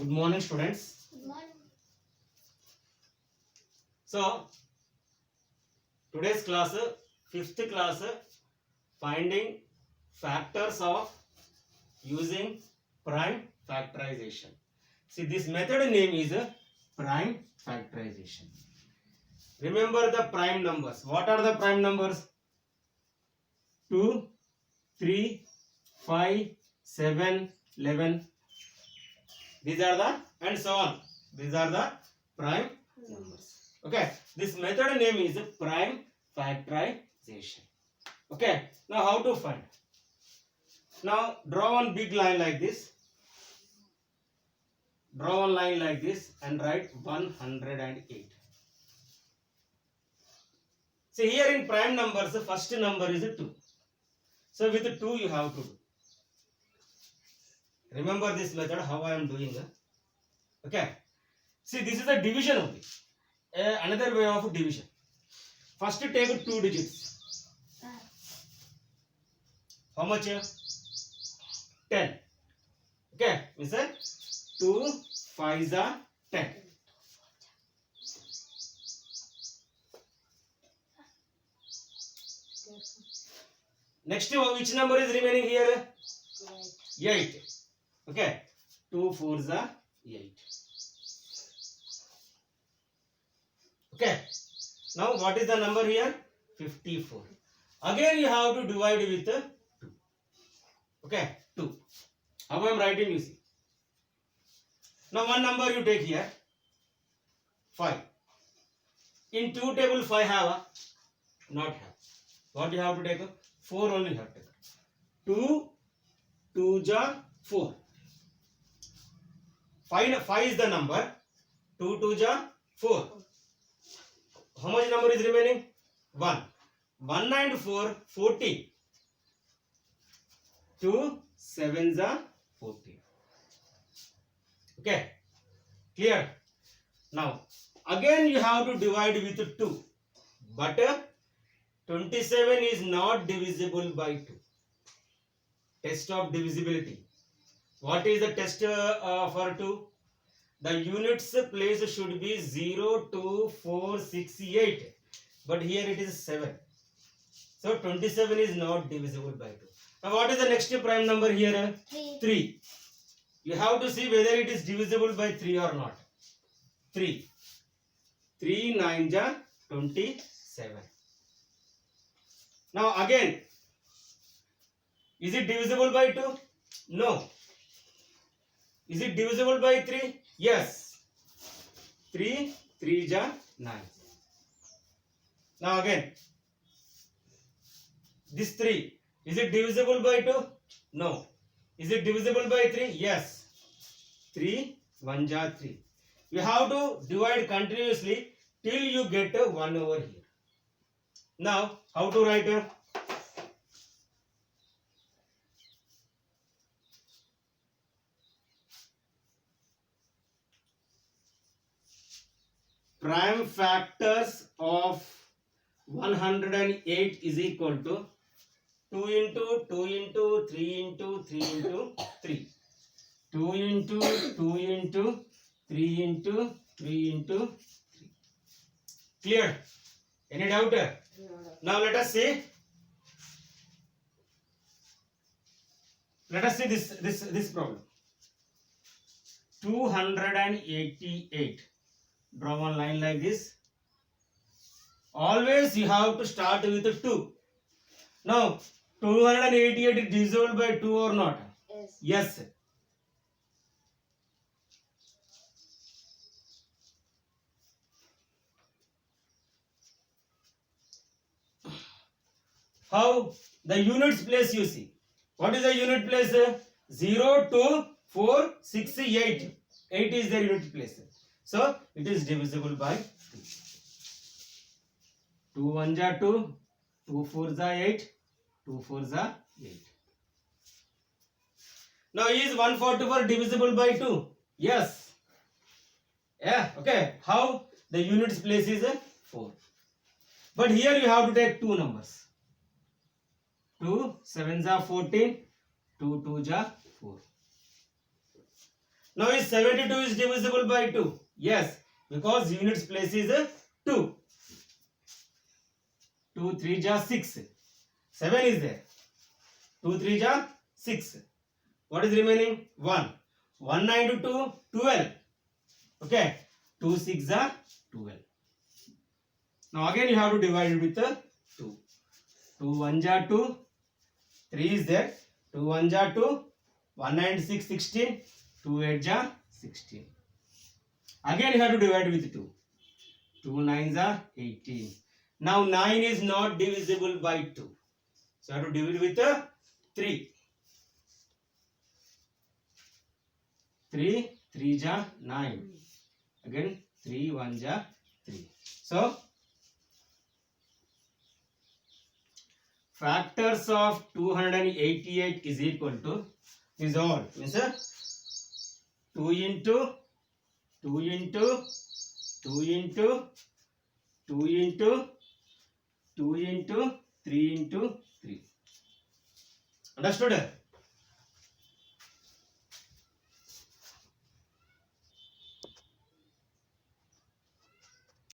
Good morning, students. Good morning. So, today's class, fifth class, finding factors of using prime factorization. See, this method name is prime factorization. Remember the prime numbers. What are the prime numbers? 2, 3, 5, 7, 11. These are the, and so on. These are the prime numbers. Okay. This method name is prime factorization. Okay. Now how to find? Now draw one big line like this. Draw one line like this and write 108. See here in prime numbers, the first number is 2. So with 2 you have to do. Remember this method, how I am doing. Okay. See, this is a division only. Another way of division. First take 2 digits. How much? 10. Okay. We said 2 5s are 10. Next, which number is remaining here? 8. Okay. 2 4s are 8. Okay. Now what is the number here? 54. Again you have to divide with 2. Okay. 2. How I am writing, you see. Now one number you take here. 5. In 2 table 5 have? Not have. What you have to take? 4 only have to take. 2 2 ja 4. 5 is the number. 2 2 ja 4. How much number is remaining? 1. 1 and 4, 14. 2 7s are 14. Okay. Clear? Now, again you have to divide with 2. But 27 is not divisible by 2. Test of divisibility. What is the test for 2? The units place should be 0, 2, 4, 6, 8. But here it is 7. So 27 is not divisible by 2. Now what is the next prime number here? 3. You have to see whether it is divisible by 3 or not. 3. 3 9 ja 27. Now again, is it divisible by 2? No. Is it divisible by 3? Yes. 3 3 ja 9. Now again, this 3, is it divisible by 2? No. Is it divisible by 3? Yes. 3 1 ja 3. You have to divide continuously till you get 1 over here. Now, how to write? Prime factors of 108 is equal to 2 into 2 into 3 into 3 into 3. 2 into 2 into 3 into 3 into 3. Clear? Any doubt? Now let us see. Let us see this problem. 288. Draw one line like this. Always you have to start with 2. Now 288 is divisible by 2 or not? Yes. Yes. How? The units place you see. What is the unit place? 0, 2, 4, 6, 8. 8 is the unit place. So it is divisible by 2. 2 1 ja 2, 2 4 ja 8, 2 4 ja 8. Now is 144 divisible by 2? Yes. Yeah, okay. How? The units place is 4. But here you have to take 2 numbers. 2 7s are 14, 2 2s are 4. Now is 72 is divisible by 2? Yes, because units place is 2. 2 3 ja 6. 7 is there. 2 3 ja 6. What is remaining? 1. 1 9 to 2, 12. Okay. 2 6 are 12. Now again you have to divide it with 2. 2 1 ja 2. 3 is there. 2 1 ja 2. 1 9 6 16. 2 8 ja 16. Again you have to divide with 2. 2 9s are 18. Now 9 is not divisible by 2. So I have to divide with 3. 3 3 ja 9. Again 3 1 ja 3. So factors of 288 is equal to is all means 2 into 2 into 2 into 2 into 2 into 3 into 3. Understood?